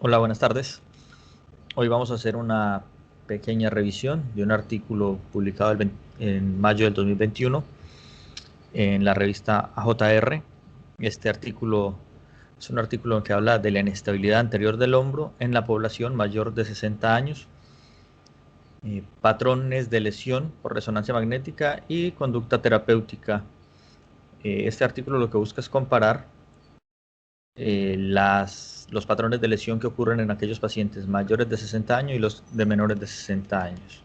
Hola, buenas tardes. Hoy vamos a hacer una pequeña revisión de un artículo publicado en mayo del 2021 en la revista AJR. Este artículo es un artículo que habla de la inestabilidad anterior del hombro en la población mayor de 60 años, patrones de lesión por resonancia magnética y conducta terapéutica. Este artículo lo que busca es comparar los patrones de lesión que ocurren en aquellos pacientes mayores de 60 años y los de menores de 60 años.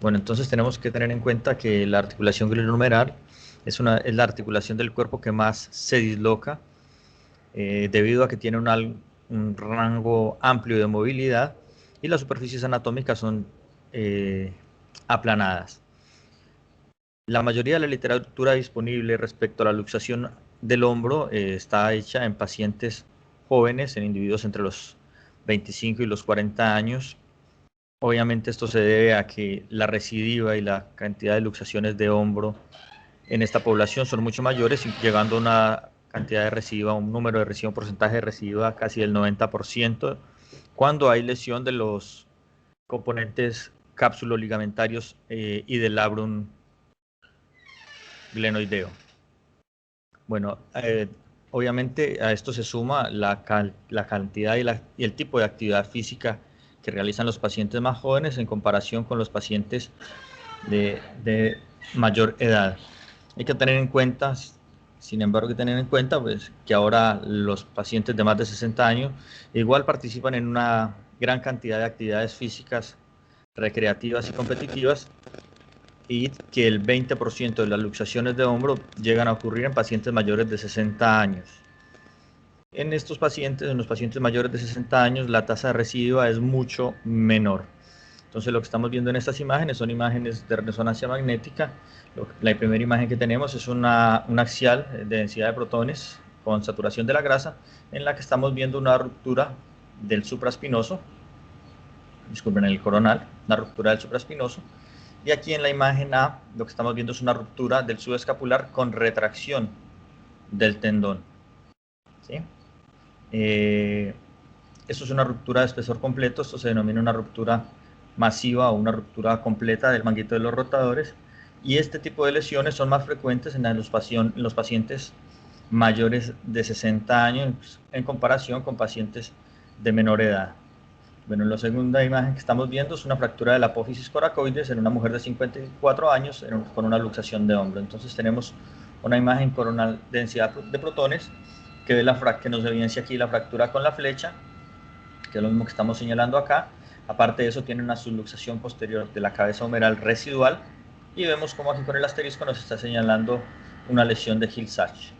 Bueno, entonces tenemos que tener en cuenta que la articulación glenohumeral es la articulación del cuerpo que más se disloca debido a que tiene un rango amplio de movilidad y las superficies anatómicas son aplanadas. La mayoría de la literatura disponible respecto a la luxación del hombro está hecha en pacientes jóvenes, en individuos entre los 25 y los 40 años. Obviamente esto se debe a que la recidiva y la cantidad de luxaciones de hombro en esta población son mucho mayores, llegando a una cantidad de recidiva, un número de recidiva, un porcentaje de recidiva casi del 90%, cuando hay lesión de los componentes cápsulo-ligamentarios y del labrum glenoideo. Bueno, obviamente a esto se suma la cantidad y el tipo de actividad física que realizan los pacientes más jóvenes en comparación con los pacientes de mayor edad. Hay que tener en cuenta, sin embargo, pues, que ahora los pacientes de más de 60 años igual participan en una gran cantidad de actividades físicas recreativas y competitivas, y que el 20% de las luxaciones de hombro llegan a ocurrir en pacientes mayores de 60 años. En los pacientes mayores de 60 años, la tasa de recidiva es mucho menor. Entonces, lo que estamos viendo en estas imágenes son imágenes de resonancia magnética. La primera imagen que tenemos es una axial de densidad de protones con saturación de la grasa, en la que estamos viendo una ruptura del supraespinoso, disculpen, el coronal, una ruptura del supraespinoso. Y aquí en la imagen A, lo que estamos viendo es una ruptura del subescapular con retracción del tendón. ¿Sí? Esto es una ruptura de espesor completo, esto se denomina una ruptura masiva o una ruptura completa del manguito de los rotadores, y este tipo de lesiones son más frecuentes en los pacientes mayores de 60 años en comparación con pacientes de menor edad. Bueno, la segunda imagen que estamos viendo es una fractura de la apófisis coracoides en una mujer de 54 años con una luxación de hombro. Entonces tenemos una imagen coronal de densidad de protones que nos evidencia aquí la fractura con la flecha, que es lo mismo que estamos señalando acá. Aparte de eso, tiene una subluxación posterior de la cabeza humeral residual, y vemos como aquí con el asterisco nos está señalando una lesión de Hill-Sachs.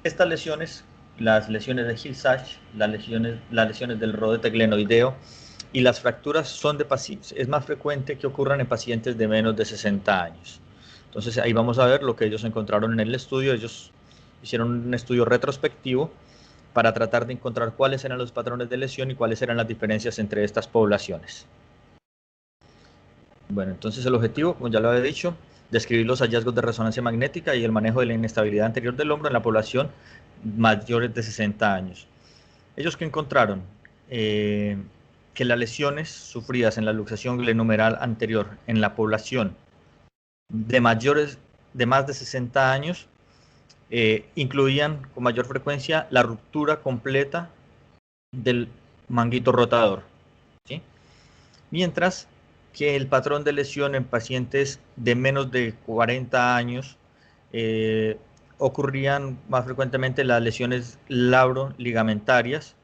Estas lesiones, las lesiones de Hill-Sachs, las lesiones del rodete glenoideo y las fracturas es más frecuente que ocurran en pacientes de menos de 60 años. Entonces ahí vamos a ver lo que ellos encontraron en el estudio. Ellos hicieron un estudio retrospectivo para tratar de encontrar cuáles eran los patrones de lesión y cuáles eran las diferencias entre estas poblaciones. Bueno, entonces el objetivo, como ya lo había dicho, describir los hallazgos de resonancia magnética y el manejo de la inestabilidad anterior del hombro en la población mayores de 60 años. ¿Ellos qué encontraron? Que las lesiones sufridas en la luxación glenohumeral anterior en la población de más de 60 años incluían con mayor frecuencia la ruptura completa del manguito rotador, ¿sí? Mientras que el patrón de lesión en pacientes de menos de 40 años ocurrían más frecuentemente las lesiones labro-ligamentarias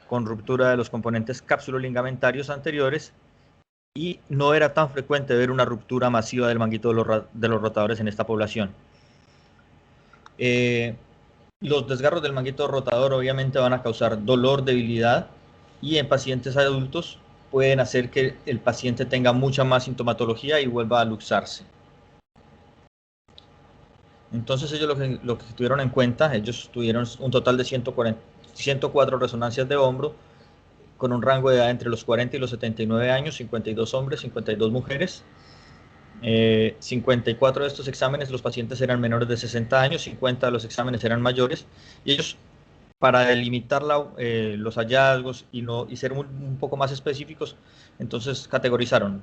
con ruptura de los componentes cápsulo-ligamentarios anteriores, y no era tan frecuente ver una ruptura masiva del manguito de los rotadores en esta población. Los desgarros del manguito rotador obviamente van a causar dolor, debilidad, y en pacientes adultos pueden hacer que el paciente tenga mucha más sintomatología y vuelva a luxarse. Entonces ellos lo que tuvieron en cuenta, ellos tuvieron un total de 104 resonancias de hombro con un rango de edad entre los 40 y los 79 años, 52 hombres, 52 mujeres. 54 de estos exámenes los pacientes eran menores de 60 años, 50 de los exámenes eran mayores, y ellos, para delimitar los hallazgos y ser un poco más específicos, entonces categorizaron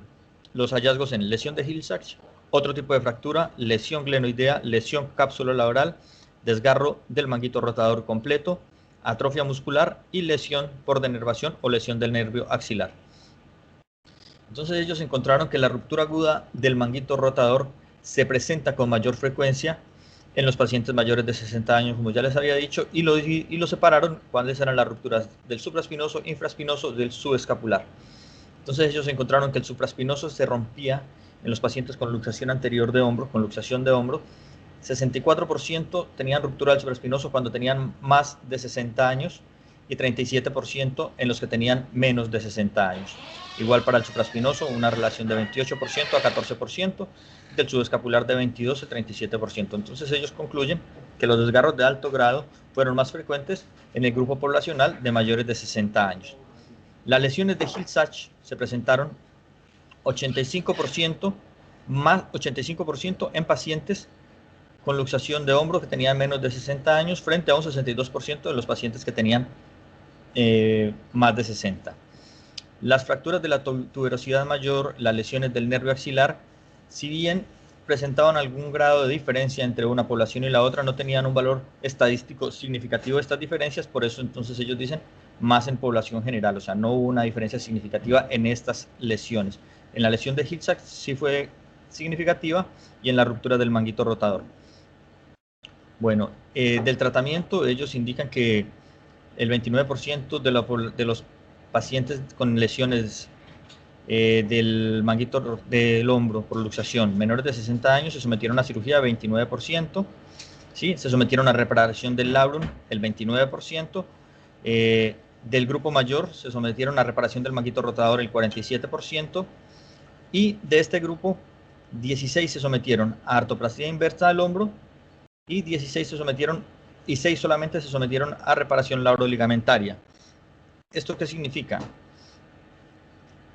los hallazgos en lesión de Hill-Sachs, otro tipo de fractura, lesión glenoidea, lesión cápsulo-labral, desgarro del manguito rotador completo, atrofia muscular y lesión por denervación o lesión del nervio axilar. Entonces ellos encontraron que la ruptura aguda del manguito rotador se presenta con mayor frecuencia en los pacientes mayores de 60 años, como ya les había dicho, y lo separaron cuáles eran las rupturas del supraespinoso, infraespinoso, del subescapular. Entonces ellos encontraron que el supraespinoso se rompía en los pacientes con luxación anterior de hombro, con luxación de hombro. 64% tenían ruptura del supraespinoso cuando tenían más de 60 años y 37% en los que tenían menos de 60 años. Igual para el supraespinoso, una relación de 28% a 14%, del subescapular de 22 a 37%. Entonces ellos concluyen que los desgarros de alto grado fueron más frecuentes en el grupo poblacional de mayores de 60 años. Las lesiones de Hill-Sachs se presentaron 85% en pacientes con luxación de hombro que tenían menos de 60 años frente a un 62% de los pacientes que tenían más de 60. Las fracturas de la tuberosidad mayor, las lesiones del nervio axilar, si bien presentaban algún grado de diferencia entre una población y la otra, no tenían un valor estadístico significativo de estas diferencias, por eso entonces ellos dicen más en población general, o sea, no hubo una diferencia significativa en estas lesiones. En la lesión de Hill-Sachs sí fue significativa y en la ruptura del manguito rotador. Bueno, del tratamiento ellos indican que el 29% de los pacientes con lesiones del manguito del hombro por luxación menores de 60 años se sometieron a cirugía 29%, ¿sí? Se sometieron a reparación del labrum el 29%, del grupo mayor se sometieron a reparación del manguito rotador el 47%, y de este grupo 16 se sometieron a artroplastia inversa del hombro y 16 se sometieron y 6 solamente se sometieron a reparación lauroligamentaria. ¿Esto qué significa?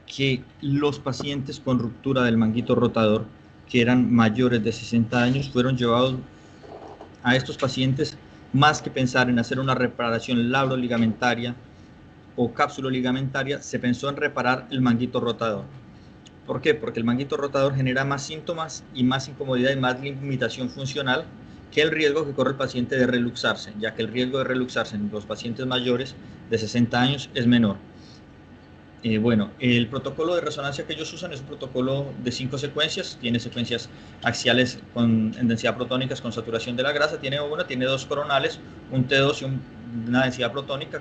Que los pacientes con ruptura del manguito rotador, que eran mayores de 60 años, fueron llevados a estos pacientes, más que pensar en hacer una reparación lauroligamentaria o cápsulo-ligamentaria, se pensó en reparar el manguito rotador. ¿Por qué? Porque el manguito rotador genera más síntomas y más incomodidad y más limitación funcional que el riesgo que corre el paciente de reluxarse, ya que el riesgo de reluxarse en los pacientes mayores de 60 años es menor. Bueno, el protocolo de resonancia que ellos usan es un protocolo de 5 secuencias, tiene secuencias axiales en densidad protónicas con saturación de la grasa, tiene 2 coronales, un T2 y una densidad protónica,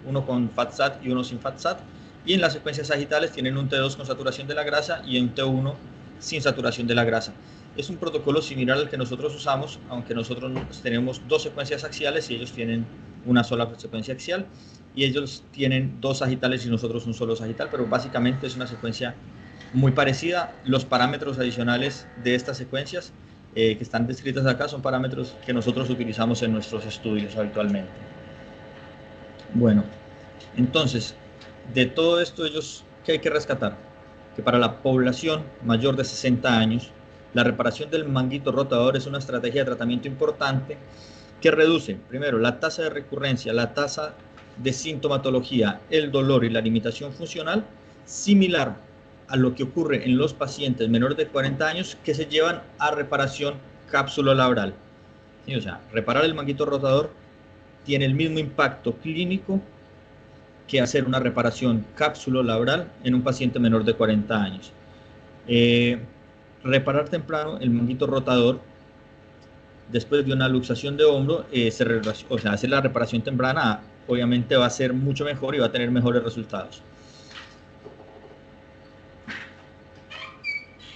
uno con FAT-SAT y uno sin FAT-SAT, y en las secuencias sagitales tienen un T2 con saturación de la grasa y un T1 sin saturación de la grasa. Es un protocolo similar al que nosotros usamos, aunque nosotros tenemos 2 secuencias axiales y ellos tienen una sola secuencia axial, y ellos tienen 2 sagitales y nosotros un solo sagital, pero básicamente es una secuencia muy parecida. Los parámetros adicionales de estas secuencias que están descritas acá son parámetros que nosotros utilizamos en nuestros estudios habitualmente. Bueno, entonces, de todo esto ¿qué hay que rescatar? Que para la población mayor de 60 años, la reparación del manguito rotador es una estrategia de tratamiento importante que reduce, primero, la tasa de recurrencia, la tasa de sintomatología, el dolor y la limitación funcional, similar a lo que ocurre en los pacientes menores de 40 años que se llevan a reparación cápsulo-labral. ¿Sí? O sea, reparar el manguito rotador tiene el mismo impacto clínico que hacer una reparación cápsulo-labral en un paciente menor de 40 años. Reparar temprano el manguito rotador después de una luxación de hombro, hacer la reparación temprana obviamente va a ser mucho mejor y va a tener mejores resultados.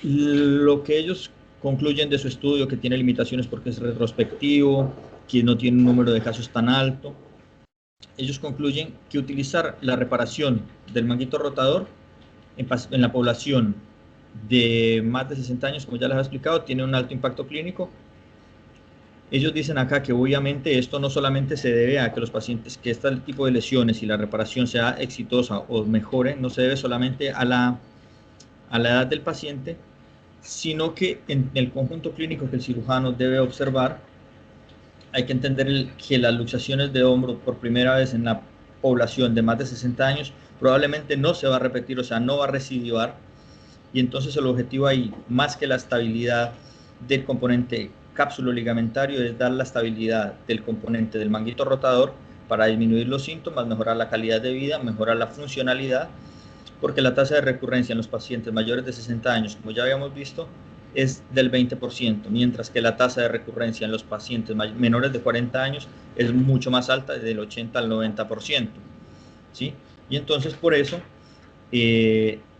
Lo que ellos concluyen de su estudio, que tiene limitaciones porque es retrospectivo, que no tiene un número de casos tan alto, ellos concluyen que utilizar la reparación del manguito rotador en la población de más de 60 años, como ya les he explicado, tiene un alto impacto clínico. Ellos dicen acá que obviamente esto no solamente se debe a que los pacientes, que este tipo de lesiones y la reparación sea exitosa o mejore, no se debe solamente a la edad del paciente, sino que en el conjunto clínico que el cirujano debe observar, hay que entender que las luxaciones de hombro por primera vez en la población de más de 60 años probablemente no se va a repetir, o sea, no va a recidivar, y entonces el objetivo ahí, más que la estabilidad del componente cápsulo ligamentario, es dar la estabilidad del componente del manguito rotador para disminuir los síntomas, mejorar la calidad de vida, mejorar la funcionalidad, porque la tasa de recurrencia en los pacientes mayores de 60 años, como ya habíamos visto, es del 20%, mientras que la tasa de recurrencia en los pacientes menores de 40 años es mucho más alta, del 80 al 90%. ¿Sí? Y entonces por eso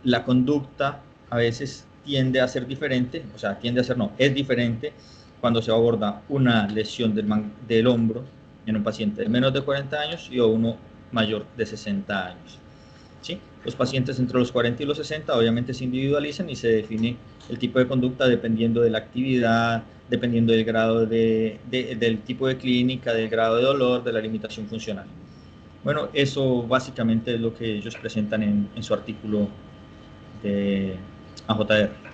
la conducta a veces tiende a ser diferente, o sea, tiende a ser no, es diferente cuando se aborda una lesión del hombro en un paciente de menos de 40 años y uno mayor de 60 años. ¿Sí? Los pacientes entre los 40 y los 60 obviamente se individualizan y se define el tipo de conducta dependiendo de la actividad, dependiendo del grado del tipo de clínica, del grado de dolor, de la limitación funcional. Bueno, eso básicamente es lo que ellos presentan en su artículo de AJR.